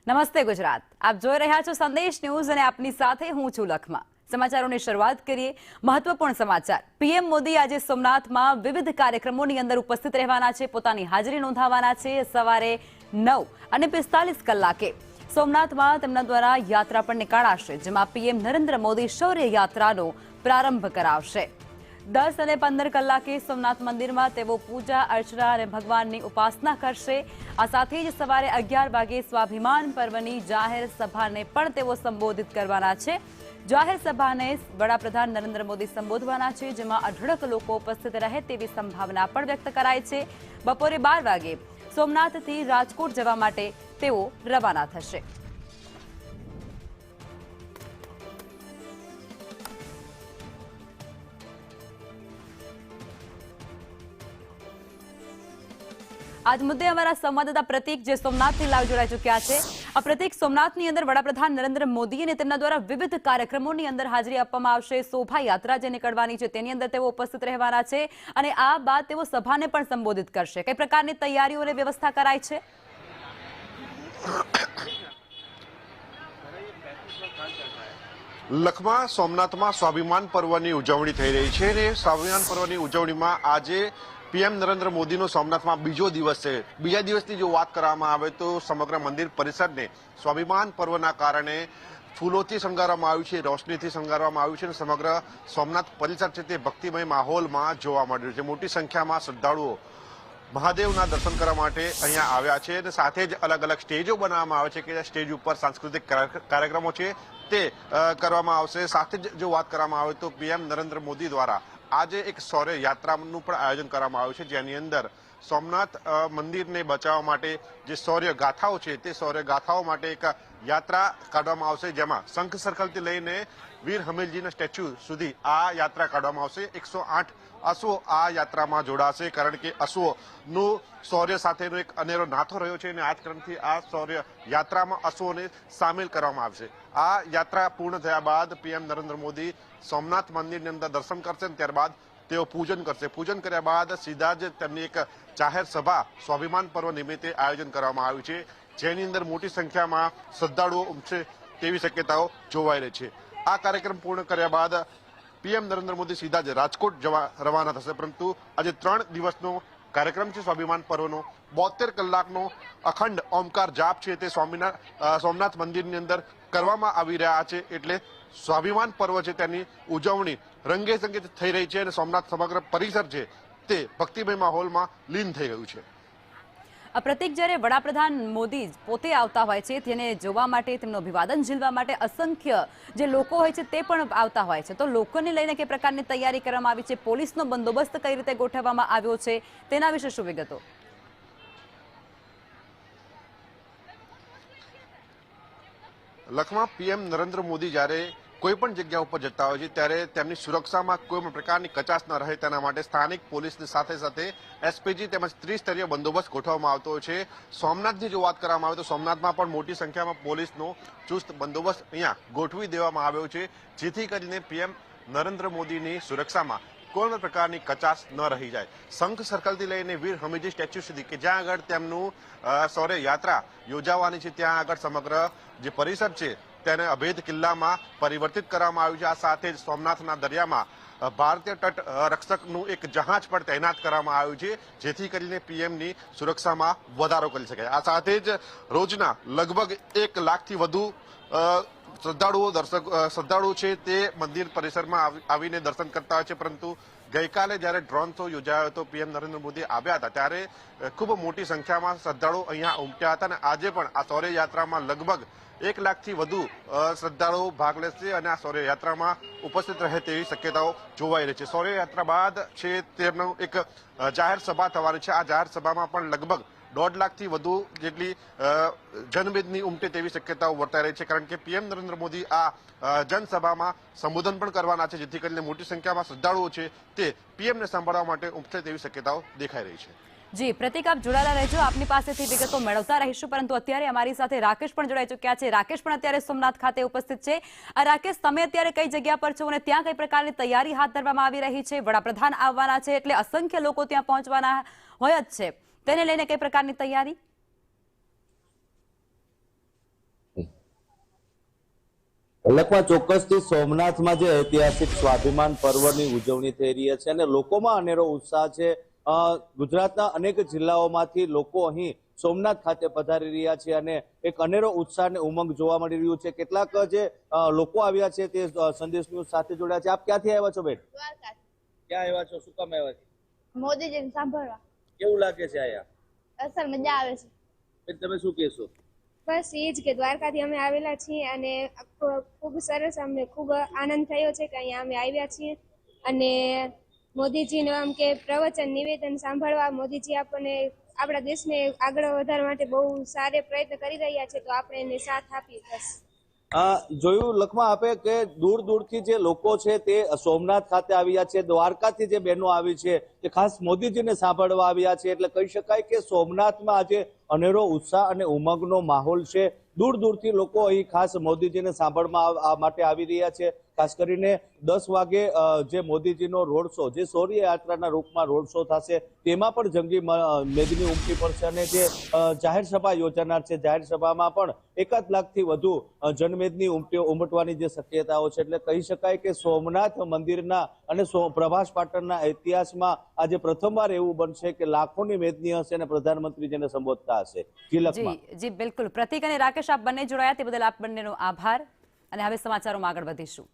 નમસ્તે ગુજરાત, આપ જોઈ રહ્યા છો સંદેશ ન્યૂઝ અને આપની સાથે હું છું લખમા। સમાચારોની શરૂઆત કરીએ। મહત્વપૂર્ણ સમાચાર। પીએમ મોદી આજે સોમનાથમાં વિવિધ કાર્યક્રમોની અંદર ઉપસ્થિત રહેવાના છે, પોતાની હાજરી નોંધાવવાના છે। સવારે 9:45 કલાકે સોમનાથમાં તેમના દ્વારા યાત્રા પણ નીકાળાશે, જેમાં પીએમ નરેન્દ્ર મોદી શૌર્ય યાત્રાનો પ્રારંભ કરાવશે। 10 અને 15 કલાકે સોમનાથ મંદિરમાં તેઓ પૂજા અર્ચના અને ભગવાનની ઉપાસના કરશે। આ સાથે જ સવારે 11 વાગે સ્વાભિમાન પર્વની જાહેર સભાને પણ તેઓ સંબોધિત કરવાના છે। જાહેર સભાને વડાપ્રધાન નરેન્દ્ર મોદી સંબોધવાના છે, જેમાં અઢળક લોકો ઉપસ્થિત રહે તેવી સંભાવના પણ વ્યક્ત કરાય છે। બપોરે 12 વાગે સોમનાથથી રાજકોટ જવા માટે તેઓ રવાના થશે। आज मुद्दे हमारा संवाददाता प्रतीक जे सोमनाथ लाइव जोड़ाई चुक्या है। आ प्रतीक, सोमनाथनी अंदर वडाप्रधान नरेंद्र मोदी ने तेमना द्वारा विविध कार्यक्रमोनी अंदर हाजरी आपवामां आवशे। शोभा यात्रा जे निकळवानी छे तेनी अंदर तेओ उपस्थित रहेवाना छे अने आ बाद तेओ सभाने पण संबोधित करशे। कई प्रकारनी तैयारीओ ने व्यवस्था कराई छे? लखमा सोमनाथमां स्वाभिमान पर्वनी उजवणी थई रही छे ने स्वाभिमान पर्वनी उजवणीमां आजे पीएम नरेंद्र मोदीनो सोमनाथमां बीजो दिवस है। बीजा दिवसनी जो बात करवामां आवे तो समग्र मंदिर परिसरने स्वाभिमान पर्वना कारणे फूलोथी शणगारवामां आव्युं छे, रोशनीथी शणगारवामां आव्युं छे। समग्र सोमनाथ परिसर छे ते भक्तिमय माहोलमां जोवा मळी रह्यो छे। मोटी संख्यामां श्रद्धाळुओ महादेवना दर्शन करवा माटे अहींया आव्या छे अने साथे ज अलग अलग स्टेजो बनाववामां आवे छे के स्टेज उपर सांस्कृतिक कार्यक्रमो छे ते करवामां आवशे। साथे ज जो वात करवामां आवे तो पीएम नरेंद्र मोदी द्वारा आज एक शौर्य यात्राનું પણ આયોજન કરવામાં આવ્યું છે, જેની અંદર સોમનાથ મંદિરને બચાવવા માટે જે શૌર્ય ગાથાઓ છે તે શૌર્ય ગાથાઓ માટે એક યાત્રા કાઢવામાં આવશે, જેમાં શંખ સર્કલથી લઈને વીર હમીરજીના સ્ટેચ્યુ સુધી આ યાત્રા કાઢવામાં આવશે। 108 અશ્વો આ યાત્રામાં જોડાશે, કારણ કે અશ્વોનું શૌર્ય સાથેનો એક અનેરો નાતો રહ્યો છે અને આ જ કારણથી આ શૌર્ય યાત્રામાં અશ્વોને સામેલ કરવામાં આવશે। આ યાત્રા પૂર્ણ થયા બાદ પીએમ નરેન્દ્ર મોદી સોમનાથ મંદિરની અંદર દર્શન કરશે અને ત્યારબાદ તેઓ પૂજન કરશે। પૂજન કર્યા બાદ સીધા જ તેમની એક જાહેર સભા સ્વાભિમાન પર્વ નિમિત્તે આયોજન કરવામાં આવ્યું છે, જેની અંદર મોટી સંખ્યામાં શ્રદ્ધાળુઓ ઉમટશે તેવી શક્યતાઓ જોવાઈ રહી છે। આ કાર્યક્રમ પૂર્ણ કર્યા બાદ પીએમ નરેન્દ્ર મોદી સીધા જ રાજકોટ જવા રવાના થશે, પરંતુ આજે 3 દિવસનો કાર્યક્રમ છે સ્વાભિમાન પર્વનો। 72 કલાકનો અખંડ ઓમકાર જાપ છે તે સોમનાથ મંદિરની અંદર કરવામાં આવી રહ્યા છે, એટલે સ્વાભિમાન પર્વ છે તેની ઉજવણી રંગે સંગે થઈ રહી છે અને સોમનાથ સમગ્ર પરિસર છે તે ભક્તિમય માહોલમાં લીન થઈ ગયું છે। પ્રતીક, જ્યારે વડાપ્રધાન મોદી પોતે આવતા હોય છે તેને જોવા માટે, તેમનું અભિવાદન ઝીલવા માટે અસંખ્ય જે લોકો હોય છે તે પણ આવતા હોય છે, તો લોકોને લઈને કઈ પ્રકારની તૈયારી કરવામાં આવી છે? પોલીસનો બંદોબસ્ત કઈ રીતે ગોઠવવામાં આવ્યો છે તેના વિશે શું વિગતો? લખમાં પીએમ નરેન્દ્ર મોદી જ્યારે કોઈ પણ જગ્યા ઉપર જતા હોય છે ત્યારે તેમની સુરક્ષામાં કોઈ પણ પ્રકારની કચાશ ન રહે તેના માટે સ્થાનિક પોલીસની સાથે સાથે એસપીજી તેમજ ત્રિસ્તરીય બંદોબસ્ત ગોઠવવામાં આવતો હોય છે। સોમનાથની જો વાત કરવામાં આવે તો સોમનાથમાં પણ મોટી સંખ્યામાં પોલીસનો ચુસ્ત બંદોબસ્ત અહીંયા ગોઠવી દેવામાં આવ્યો છે, જેથી કરીને પીએમ નરેન્દ્ર મોદીની સુરક્ષામાં કોઈ પણ પ્રકારની કચાશ ન રહી જાય। શંખ સર્કલથી લઈને વીર હમીરજી સ્ટેચ્યુ સુધી કે જ્યાં આગળ તેમનું શૌર્ય યાત્રા યોજાવાની છે ત્યાં આગળ સમગ્ર જે પરિસર છે તેને અભેદ કિલ્લામાં પરિવર્તિત કરવામાં આવ્યું છે। આ સાથે જ સોમનાથના દરિયામાં ભારતીય તટ રક્ષકનું એક જહાજ પણ તૈનાત કરવામાં આવ્યું છે, જેથી કરીને પીએમની સુરક્ષામાં વધારો કરી શકાય। આ સાથે જ રોજના લગભગ 1 લાખથી વધુ શ્રદ્ધાળુઓ છે તે મંદિર પરિસરમાં આવીને દર્શન કરતા હોય છે, પરંતુ ગઈકાલે જ્યારે ડ્રોન શો યોજાયો હતો, પીએમ નરેન્દ્ર મોદી આવ્યા હતા ત્યારે ખૂબ મોટી સંખ્યામાં શ્રદ્ધાળુઓ અહીંયા ઉમટ્યા હતા અને આજે પણ આ શૌર્ય યાત્રામાં લગભગ 1 લાખથી વધુ શ્રદ્ધાળુઓ ભાગ લેશે અને આ શૌર્ય યાત્રામાં ઉપસ્થિત રહે તેવી શક્યતાઓ જોવાઈ રહી છે। શૌર્ય યાત્રા બાદ છે તેમનું એક જાહેર સભા થવાની છે। આ જાહેર સભામાં પણ લગભગ 1.5 લાખથી વધુ જેટલી જનમેદની ઉમટે તેવી શક્યતાઓ વર્તાઈ રહી છે, કારણ કે પીએમ નરેન્દ્ર મોદી આ જનસભામાં સંબોધન પણ કરવાના છે, જેથી કરીને મોટી સંખ્યામાં શ્રદ્ધાળુઓ છે તે પીએમને સાંભળવા માટે ઉમટે તેવી શક્યતાઓ દેખાઈ રહી છે। જી પ્રતીક, આપ જોડાયેલા રહેજો, આપની પાસેથી વિગતો મેળવતા રહીશું, પરંતુ અત્યારે અમારી સાથે રાકેશ પણ જોડાઈ ચૂક્યા છે। રાકેશ પણ અત્યારે સોમનાથ ખાતે ઉપસ્થિત છે। રાકેશ, તમે અત્યારે કઈ જગ્યા પર છો અને ત્યાં કઈ પ્રકારની તૈયારી હાથ ધરવામાં આવી રહી છે? વડાપ્રધાન આવવાના છે એટલે અસંખ્ય લોકો ત્યાં પહોંચવાના હોય જ છે, તેને લઈને કઈ પ્રકારની તૈયારી? લખમાં ચોક્કસથી સોમનાથમાં જે ઐતિહાસિક સ્વાભિમાન પર્વની ઉજવણી થઈ રહી છે અને લોકોમાં અનેરો ઉત્સાહ છે. ગુજરાતના અનેક જિલ્લાઓમાંથી લોકો અહીં સોમનાથ ખાતે પધારી રહ્યા છે અને એક અનેરો ઉત્સાહ અને ઉમંગ જોવા મળી રહ્યું છે. કેટલાક જે લોકો આવ્યા છે તે સંદેશ ન્યૂઝ સાથે જોડ્યા છે. આપ ક્યાંથી આવ્યા છો બેન? દ્વારકા. ક્યાં આવ્યા છો? શું કામ આવ્યા છે? મોદીજીને સાંભળવા. કેવું લાગે છે આયા? અસલ મજા આવે છે. બેન તમે શું કહેશો? બસ એ જ કે દ્વારકાથી અમે આવેલા છીએ અને ખૂબ સરસ અમને ખૂબ આનંદ થયો છે કે અહીંયા અમે આવ્યા છીએ અને મોદીજીનું આમ કે પ્રવચન નિવેદન સાંભળવા. મોદીજી આપણને આપણા દેશને આગળ વધારવા માટે બહુ સારા પ્રયત્ન કરી રહ્યા છે, તો આપણે એને સાથ આપીએ. બસ જોયું લખમાં આપે કે દૂર દૂરથી જે લોકો છે તે સોમનાથ ખાતે આવ્યા છે, દ્વારકાથી જે બહેનો આવી છે તે ખાસ મોદીજીને સાંભળવા આવ્યા છે. એટલે કહી શકાય કે સોમનાથમાં આજે અનેરો ઉત્સાહ અને ઉમંગનો માહોલ છે. દૂર દૂરથી લોકો અહીં ખાસ મોદીજીને સાંભળવા માટે આવી રહ્યા છે. ખાસ કરીને 10 વાગે જે મોદીજીનો રોડ શો, જે શૌર્ય યાત્રાના રૂપમાં રોડ શો થશે, તેમાં પણ જંગી મેદની ઉમટી પડશે અને જે જાહેર સભા યોજાનાર છે, જાહેર સભામાં પણ 1 લાખથી વધુ જનમેદની ઉમટવાની જે શક્યતાઓ છે. એટલે કહી શકાય કે સોમનાથ મંદિરના અને પ્રભાસ પાટણના ઇતિહાસમાં આજે પ્રથમવાર એવું બનશે કે લાખોની મેદની હશે અને પ્રધાનમંત્રી જેને સંબોધતા હશે. જી બિલકુલ. પ્રતિક અને રાકેશ, આપ બંને જોડાયા તે બદલ આપ બંનેનો આભાર અને હવે સમાચારોમાં આગળ વધીશું.